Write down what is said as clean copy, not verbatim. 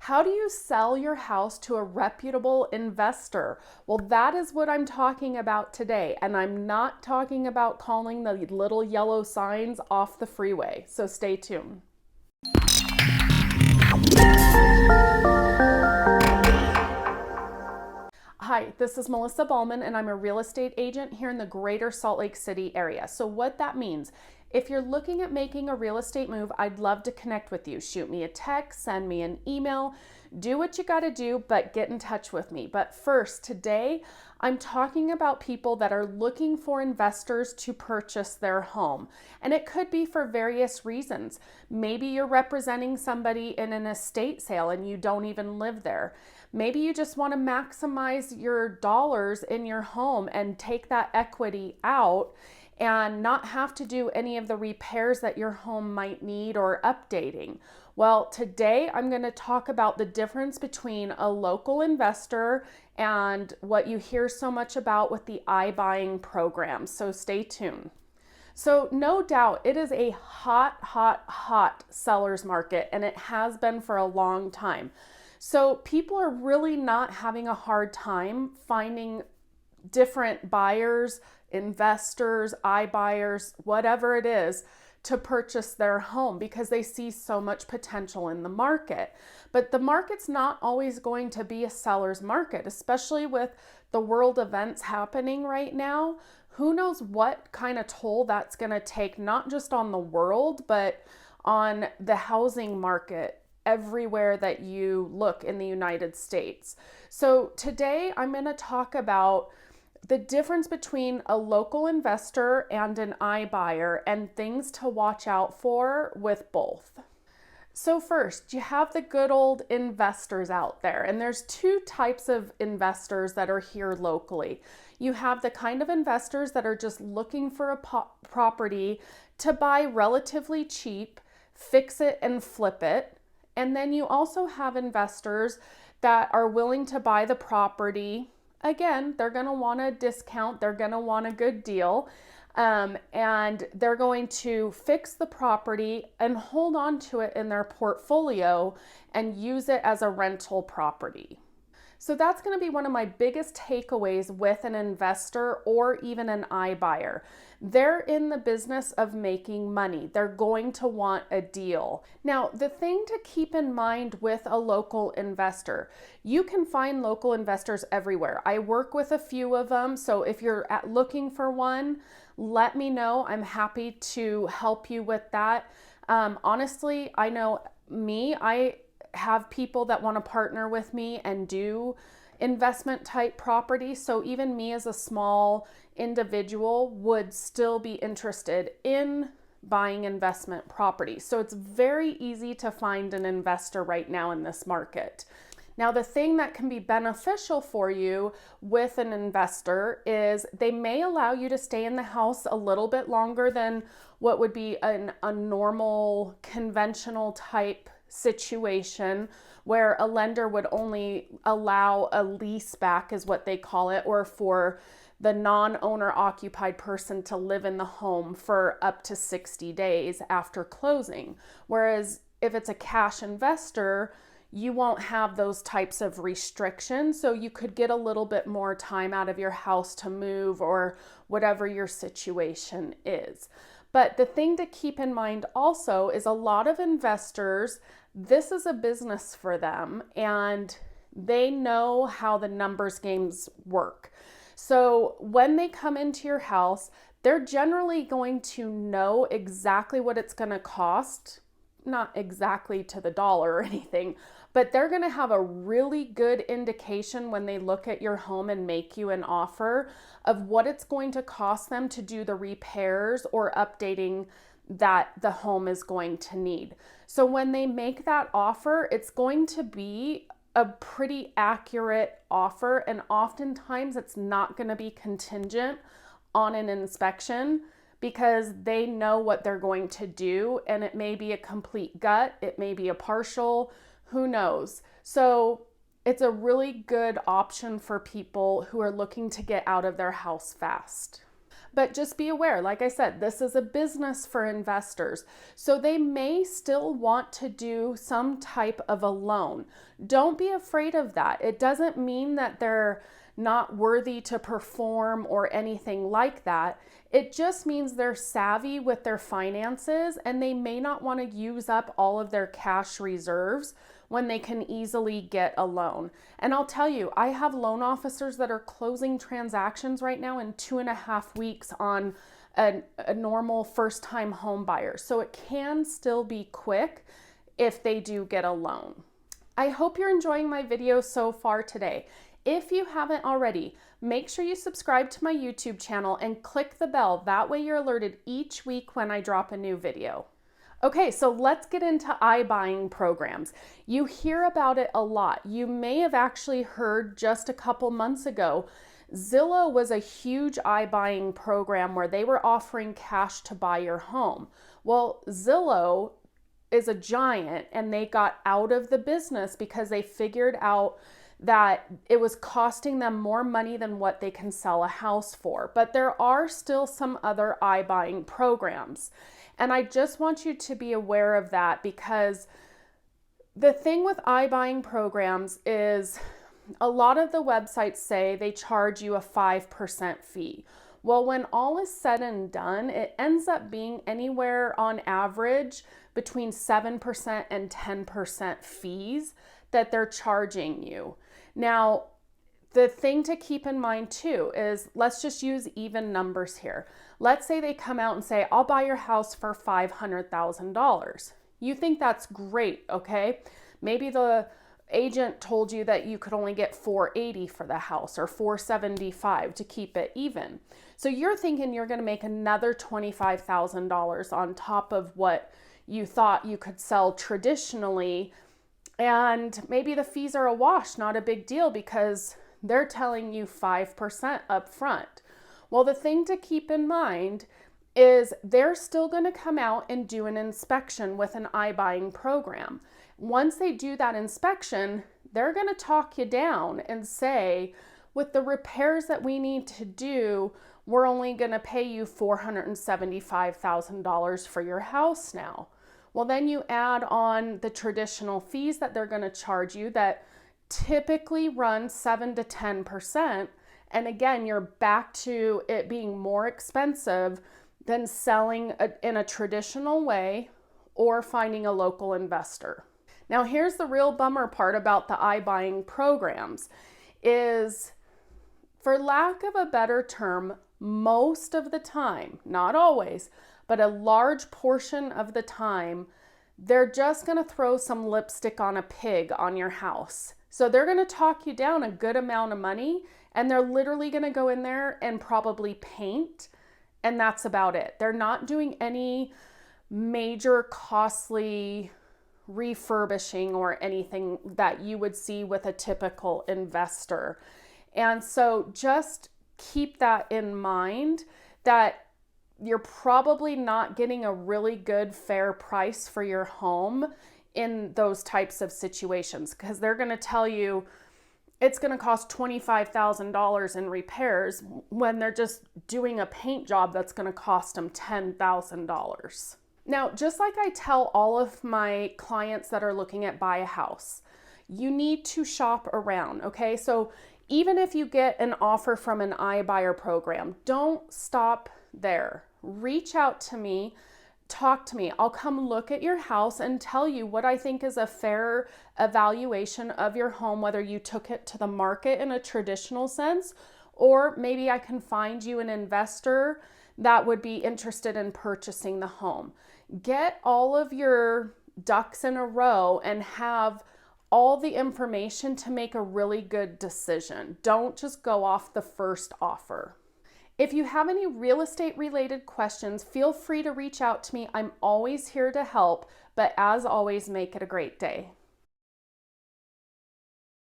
How do you sell your house to a reputable investor? Well, that is what I'm talking about today. And I'm not talking about calling the little yellow signs off the freeway. So stay tuned. Hi, this is Melissa Ballman, and I'm a real estate agent here in the greater Salt Lake City area. So what that means, if you're looking at making a real estate move, I'd love to connect with you. Shoot me a text, send me an email, do what you gotta do, but get in touch with me. But first, today, I'm talking about people that are looking for investors to purchase their home. And it could be for various reasons. Maybe you're representing somebody in an estate sale and you don't even live there. Maybe you just want to maximize your dollars in your home and take that equity out and not have to do any of the repairs that your home might need or updating. Well, today I'm going to talk about the difference between a local investor and what you hear so much about with the iBuying program. So stay tuned. So no doubt it is a hot seller's market, and it has been for a long time. So people are really not having a hard time finding different buyers, investors, iBuyers, whatever it is, to purchase their home because they see so much potential in the market. But the market's not always going to be a seller's market, especially with the world events happening right now. Who knows what kind of toll that's going to take, not just on the world, but on the housing market everywhere that you look in the United States. So today I'm going to talk about the difference between a local investor and an iBuyer and things to watch out for with both. So first, you have the good old investors out there, and there's two types of investors that are here locally. You have the kind of investors that are just looking for a property to buy relatively cheap, fix it and flip it. And then you also have investors that are willing to buy the property. Again, they're going to want a discount. They're going to want a good deal. And they're going to fix the property and hold on to it in their portfolio and use it as a rental property. So that's going to be one of my biggest takeaways with an investor or even an iBuyer. They're in the business of making money. They're going to want a deal. Now, the thing to keep in mind with a local investor, you can find local investors everywhere. I work with a few of them. So if you're looking for one, let me know. I'm happy to help you with that. Honestly, I know I have people that want to partner with me and do investment type property. So even me as a small individual would still be interested in buying investment property. So it's very easy to find an investor right now in this market. Now, the thing that can be beneficial for you with an investor is they may allow you to stay in the house a little bit longer than what would be a normal conventional type situation where a lender would only allow a lease back, is what they call it, or for the non-owner occupied person to live in the home for up to 60 days after closing. Whereas if it's a cash investor, you won't have those types of restrictions. So you could get a little bit more time out of your house to move or whatever your situation is. But the thing to keep in mind also is a lot of investors, this is a business for them and they know how the numbers games work. So when they come into your house, they're generally going to know exactly what it's going to cost, not exactly to the dollar or anything, but they're going to have a really good indication when they look at your home and make you an offer of what it's going to cost them to do the repairs or updating that the home is going to need. So when they make that offer, it's going to be a pretty accurate offer, and oftentimes it's not going to be contingent on an inspection because they know what they're going to do, and it may be a complete gut, it may be a partial, who knows. So it's a really good option for people who are looking to get out of their house fast. But just be aware, like I said, this is a business for investors. So they may still want to do some type of a loan. Don't be afraid of that. It doesn't mean that they're not worthy to perform or anything like that. It just means they're savvy with their finances and they may not want to use up all of their cash reserves when they can easily get a loan. And I'll tell you, I have loan officers that are closing transactions right now in 2.5 weeks on a normal first-time home buyer. So it can still be quick if they do get a loan. I hope you're enjoying my video so far today. If you haven't already, make sure you subscribe to my YouTube channel and click the bell. That way you're alerted each week when I drop a new video. Okay, so let's get into iBuying programs. You hear about it a lot. You may have actually heard just a couple months ago, Zillow was a huge iBuying program where they were offering cash to buy your home. Well, Zillow is a giant and they got out of the business because they figured out that it was costing them more money than what they can sell a house for. But there are still some other iBuying programs. And I just want you to be aware of that, because the thing with iBuying programs is a lot of the websites say they charge you a 5% fee. Well, when all is said and done, it ends up being anywhere on average between 7% and 10% fees that they're charging you. Now, the thing to keep in mind too is, let's just use even numbers here. Let's say they come out and say, I'll buy your house for $500,000. You think that's great, okay? Maybe the agent told you that you could only get $480 for the house or $475 to keep it even. So you're thinking you're going to make another $25,000 on top of what you thought you could sell traditionally. And maybe the fees are a wash, not a big deal, because they're telling you 5% up front. Well, the thing to keep in mind is they're still going to come out and do an inspection with an iBuying program. Once they do that inspection, they're going to talk you down and say, with the repairs that we need to do, we're only going to pay you $475,000 for your house now. Well, then you add on the traditional fees that they're going to charge you that typically run 7 to 10%. And again, you're back to it being more expensive than selling in a traditional way or finding a local investor. Now, here's the real bummer part about the iBuying programs is, for lack of a better term, most of the time, not always, but a large portion of the time, they're just going to throw some lipstick on a pig on your house. So they're going to talk you down a good amount of money, and they're literally going to go in there and probably paint, and that's about it. They're not doing any major costly refurbishing or anything that you would see with a typical investor. And so just keep that in mind, that you're probably not getting a really good fair price for your home in those types of situations, because they're going to tell you it's going to cost $25,000 in repairs when they're just doing a paint job that's going to cost them $10,000. Now, just like I tell all of my clients that are looking at buy a house, you need to shop around, okay? So even if you get an offer from an iBuyer program, don't stop there. Reach out to me, talk to me. I'll come look at your house and tell you what I think is a fair evaluation of your home, whether you took it to the market in a traditional sense, or maybe I can find you an investor that would be interested in purchasing the home. Get all of your ducks in a row and have all the information to make a really good decision. Don't just go off the first offer. If you have any real estate related questions, feel free to reach out to me. I'm always here to help, but as always, make it a great day.